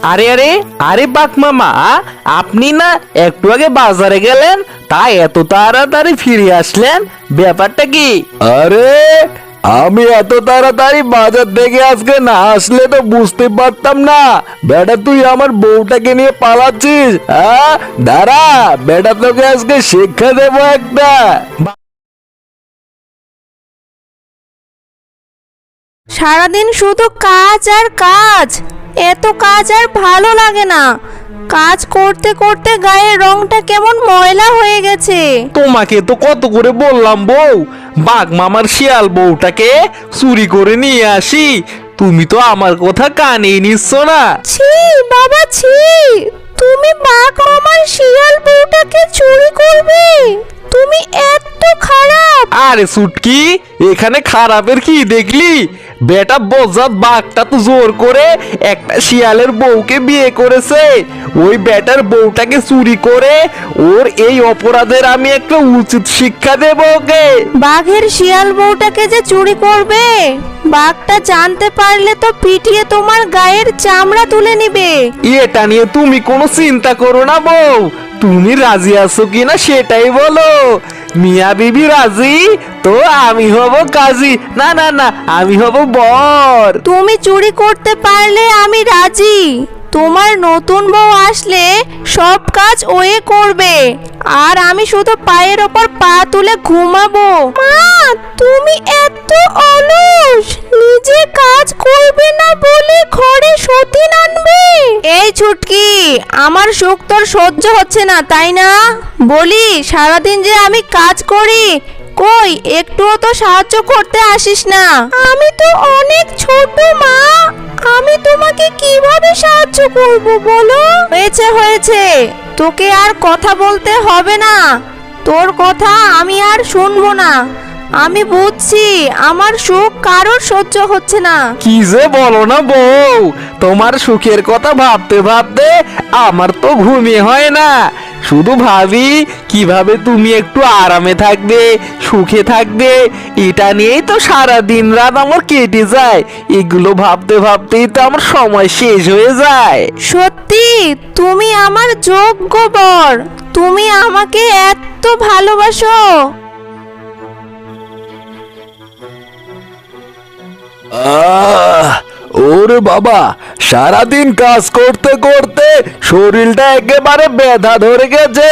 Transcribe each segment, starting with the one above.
আরে আরে আরে বাঘ মামা, আপনি না একটু আগে বাজারে গেলেন, তাই এত তাড়াতাড়ি ফিরে আসলেন, ব্যাপারটা কি? আরে আমি এত তাড়াতাড়ি বাজার থেকে আজকে না আসলে তো বুঝতে পারতাম না বেটা তুই আমার বউটাকে নিয়ে পালাচ্ছিস। হ্যাঁ দাঁড়া, বেটা তোকে আজকে শিক্ষা দেবো একটা। সারাদিন শুধু কাজ আর কাজ, এত কাজ আর ভালো লাগে না। কাজ করতে করতে গায়ের রংটা কেমন ময়লা হয়ে গেছে। তোমাকে তো কত করে বললাম বউ, বাঘ মামার শিয়াল বউটাকে চুরি করে নিয়ে আসি, তুমি তো আমার কথা কানেই নিচ্ছ না। ছি বাবা ছি, তুমি বাঘ মামার শিয়াল বউটাকে চুরি করবে? তুমি এত খারাপ। আরে সুটকি, এখানে খারাপের কি দেখলি? বেটা বজ্জাত বাঘটা তো জোর করে একটা শিয়ালের বউকে বিয়ে করেছে, ওই বেটার বউটাকে চুরি করে ওর এই অপরাধের আমি একটা উচিত শিক্ষা দেব ওকে। বাঘের শিয়াল বউটাকে যে চুরি করবে, বাঘটা জানতে পারলে তো পিটিয়ে তোমার গায়ের চামড়া তুলে নিবে। এটা নিয়ে তুমি কোনো চিন্তা করো না বউ, তুমি রাজি আছো কিনা সেটাই বলো। মিয়া বিবি রাজি তো আমি হব কাজী, না না না আমি হব বর। তুমি চুরি করতে পারলে আমি রাজি। তোমার নতুন বউ আসলে সব কাজ ওয়ে করবে, আর আমি শুধু পায়ের ওপর পা তুলে ঘুমাবো। মা তুমি এত অলস, নিজে কাজ করবে না বলে ঘরে সতীন আনবে। এই ছুটকি, আমার সুখ তোর সহ্য হচ্ছে না তাই না? বলি সারাদিন যে আমি কাজ করি, কই একটুও তো সাহায্য করতে আসিস না। আমি তো অনেক ছোট মা, আমি তোমাকে কিভাবে সাহায্য করব বলো? হয়েছে হয়েছে, তোকে আর কথা বলতে হবে না, তোর কথা আমি আর শুনবো না। আমি বুঝছি আমার সুখ কারোর সহ্য হচ্ছে না। কি যে বলো না বউ, তোমার সুখের কথা ভাবতে ভাবতে আমার তো ঘুমিয়ে হয় না। শুধু ভাবি কিভাবে তুমি একটু আরামে থাকবে, সুখে থাকবে, এটা নিয়েই তো সারা দিন রাত আমার কেটে যায়। এগুলো ভাবতে ভাবতেই তো আমার সময় শেষ হয়ে যায়। সত্যি তুমি আমার যোগ্য বর, তুমি আমাকে এত ভালোবাসো। ওরে বাবা, সারাদিন কাজ করতে করতে শরীরটা একেবারে ব্যথা ধরে গেছে।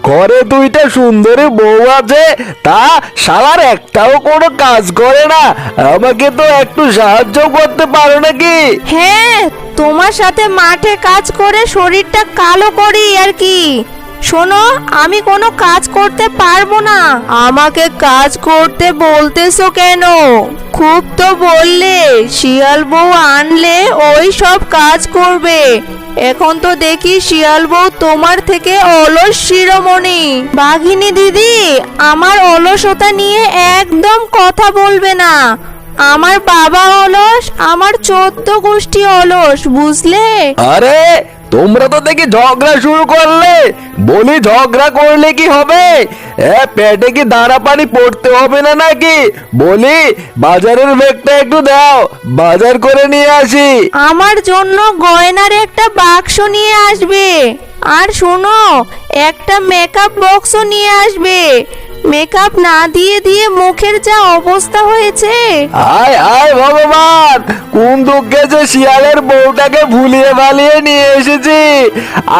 ঘরে দুইটা সুন্দরী বউ আছে, তা শালার একটাও কোনো কাজ করে না। আমাকে তো একটু সাহায্য করতে পারো নাকি? হ্যাঁ, তোমার সাথে মাঠে কাজ করে শরীরটা কালো করি আর কি। শোনো, আমি কোনো কাজ করতে পারবো না। আমাকে কাজ করতে বলতেছো কেন? খুব তো বললে শিয়াল বউ আনলে ওই সব কাজ করবে। এখন তো দেখি শিয়াল বউ তোমার থেকে অলস শিরোমণি। বাঘিনী দিদি, আমার অলসতা নিয়ে একদম কথা বলবে না। আমার বাবা অলস, আমার 14 গোষ্ঠী অলস, বুঝলে? আরে তোমরা তো দেখি ঝগড়া শুরু করলে। বলি ঝগড়া করলে কি হবে? পেটে কি দাঁড়া পানি পড়তে হবে না নাকি? বলি বাজারের ব্যাগটা একটু দাও, বাজার করে নিয়ে আসি। আমার জন্য গয়নার একটা বাক্স নিয়ে আসবে, আর শোনো একটা মেকআপ বক্সও নিয়ে আসবে। মেকআপ না দিয়ে দিয়ে মুখের যা অবস্থা হয়েছে। আয় আয় ভগবান, কোন দুঃখে যে শিয়ালের বউটাকে ভুলিয়ে ভালিয়ে নিয়ে এসেছি।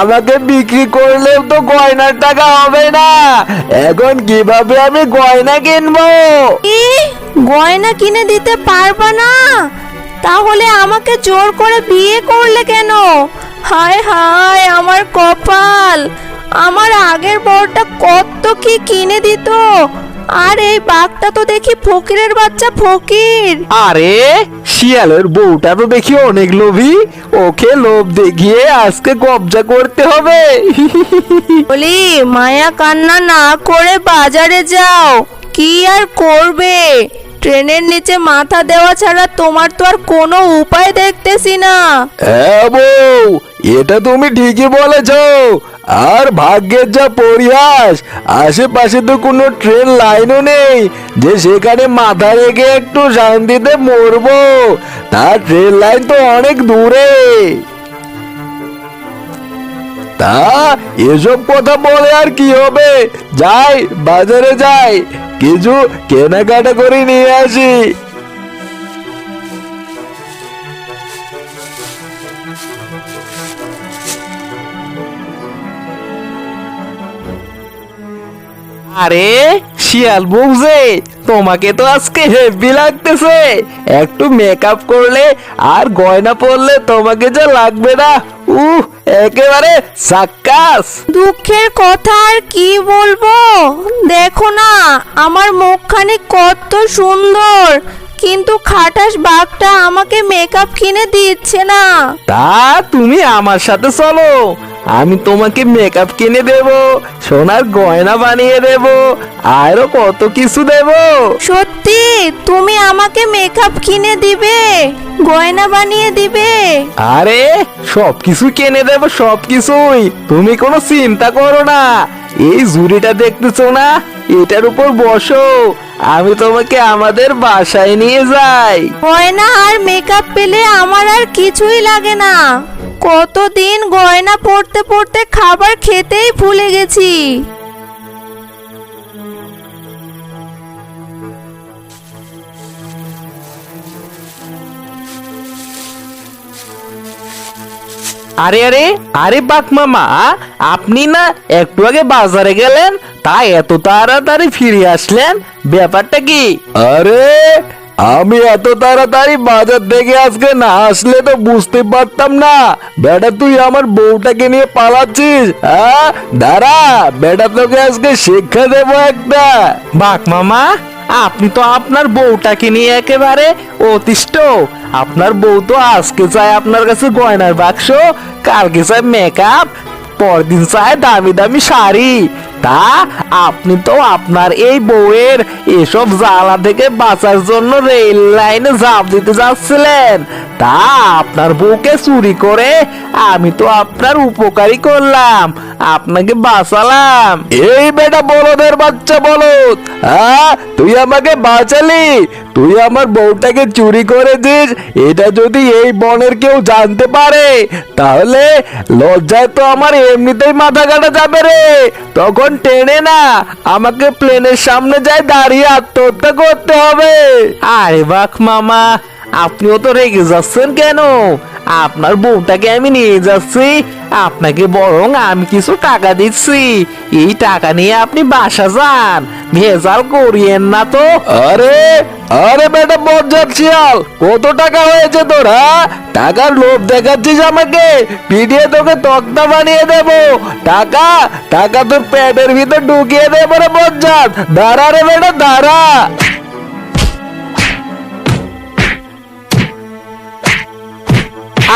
আমাকে বিক্রি করলেও তো গয়নার টাকা হবে না, এখন কিভাবে আমি গয়না কিনবো? কি গয়না কিনে দিতে পারবা না? তাহলে আমাকে জোর করে বিয়ে করলে কেন? হায় হায় আমার কপাল, আমার আগের বরটা কত কি কিনে দিত, আর এই বাঘটা তো দেখি ফকিরের বাচ্চা ফকির। আরে শিয়ালের বউটা তো দেখি অনেক লোভী, ওকে লোভ দেখিয়ে আজকে কবজা করতে হবে। বলি মায়া কান্না না করে বাজারে যাও, কি আর করবে? ট্রেনের নিচে মাথা দেওয়া ছাড়া তোমার তো আর কোনো উপায় দেখতেছি না। হ্যাঁ বউ, এটা তুমি ঠিকই বলেছ। আর ভাগ্যের যা পরিহাস, আশেপাশে তো কোনো ট্রেন লাইনও নেই যে সেখানে মাথা রেখে একটু শান্তিতে মরবো। তার ট্রেন লাইন তো অনেক দূরে। তা এসব কথা বলে আর কি হবে, যাই বাজারে যাই, কিছু কেনাকাটা করে নিয়ে আসি। আরে শিয়াল বউ যে, তোমাকে তো আজকে হেভি লাগতেছে। একটু মেকআপ করলে আর গয়না পরলে তোমাকে যা লাগবে না, একেবারে সাক্কাস। দুঃখের কথা আর কি বলবো, দেখো না আমার মুখখানি কত সুন্দর, কিন্তু খাটাস বাঘটা আমাকে মেকআপ কিনে দিচ্ছে না। তা তুমি আমার সাথে চলো, আমি তোমাকে মেকআপ কিনে দেব, সোনার গয়না বানিয়ে দেব, আরো কত কিছু দেব। সত্যি তুমি আমাকে মেকআপ কিনে দিবে, গয়না বানিয়ে দিবে? আরে সবকিছু কিনে দেব, সবকিছুই, তুমি কোনো চিন্তা করো না। এই ঝুড়িটা দেখতেছো না, এটার উপর বসো, আমি তোমাকে আমাদের বাসায় নিয়ে যাই। গয়না আর মেকআপ পেলে আমার আর কিছুই লাগে না। কতদিন গয়না পরতে পরতে খাবার খেতেই ভুলে গেছি। আরে আরে আরে বাঘ মামা, আপনি না একটু আগে বাজারে গেলেন, তা এত তাড়াতাড়ি ফিরে আসলেন, ব্যাপারটা কি? আরে আমি এত তাড়াতাড়ি বাজার থেকে আজকে না আসলে তো বুঝতে পারতাম না বেটা তুই আমার বউটাকে নিয়ে পালাচ্ছিস। হ্যাঁ দাঁড়া, বেটা তোকে আজকে শিক্ষা দেবো একটা। বাঘ মামা, আপনি তো আপনার বউটাকে নিয়ে একেবারে অতিষ্ঠ। আপনার বউ তো আজকে চায় আপনার কাছে গয়নার বাক্স, কালকে চায় মেকআপ, পরদিন চায় দামি দামি শাড়ি। তা আপনি তো আপনার এই বউয়ের এসব জ্বালা থেকে বাঁচার জন্য রেল লাইনে ঝাঁপ দিতে যাচ্ছিলেন, তা আপনার বউকে চুরি করে আমি তো আপনার উপকারী করলাম, আপনাকে বাঁচালাম। এই বেটা বলদের বাচ্চা বলদ, হ্যাঁ তুই আমাকে বাঁচালি, তুই আমার বউটাকে চুরি করে দিস, এটা যদি এই বনের কেউ জানতে পারে তাহলে লজ্জায় তো আমার এমনিতেই মাথা কাটা যাবে রে, তখন টেনে না আমাকে প্লেনের সামনে যায় দাঁড়িয়ে আত্মহত্যা করতে হবে। আরে বাঘ মামা, আপনিও তো রেগে যাচ্ছেন কেন? আপনার বউটাকে আমি নিয়ে যাচ্ছি, আপনাকে বরং আমি কিছু টাকা দিচ্ছি, এই টাকা নিয়ে আপনি বাসা যান, ভেজাল করিয়েন না তো। আরে আরে বেটা বজ্জাত শিয়াল, কত টাকা হয়েছে তোর? হ্যাঁ টাকার লোভ দেখাচ্ছিস আমাকে, পিটিয়ে তোকে তক্তা বানিয়ে দেব। টাকা টাকা তোর পেটের ভিতর ঢুকিয়ে দেবো রে বজ্জাত, দাঁড়া রে বেটা দাঁড়া।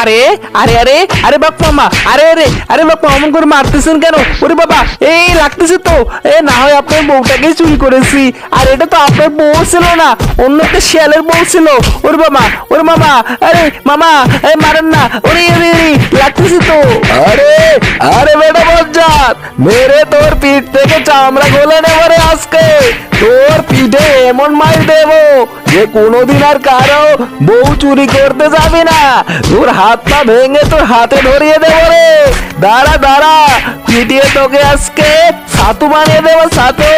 আরে আরে আরে আরে বাপ মামা, আরে আরে আরে বাপ মামা, অমন করে মারতেছেন কেন? ওরে বাবা, এই লাগতেছে তো, না হয় আপনার বউটাকে চুরি করেছি, আর এটা তো আপনার বউ ছিল না, অন্য একটা শিয়ালের বউ ছিল। ওরে বাবা, ওরে মামা, আরে মামা, মারেন না, ওরে ওরে লাগতেছে তো। আরে আরে বেটা বজ্জাত, মেরে তোর পিঠ থেকে চামড়া খুলে নেব রে আজকে, তোর পিঠে এমন মার দেব যে কোনোদিন আর কারো বউ চুরি করতে যাবি না, তোর হাত পা ভেঙে তোর হাতে ধরিয়ে দেবো রে। দাঁড়া দাঁড়া, পিটিয়ে তোকে আজকে ছাতু বানিয়ে দেবো, ছাতু।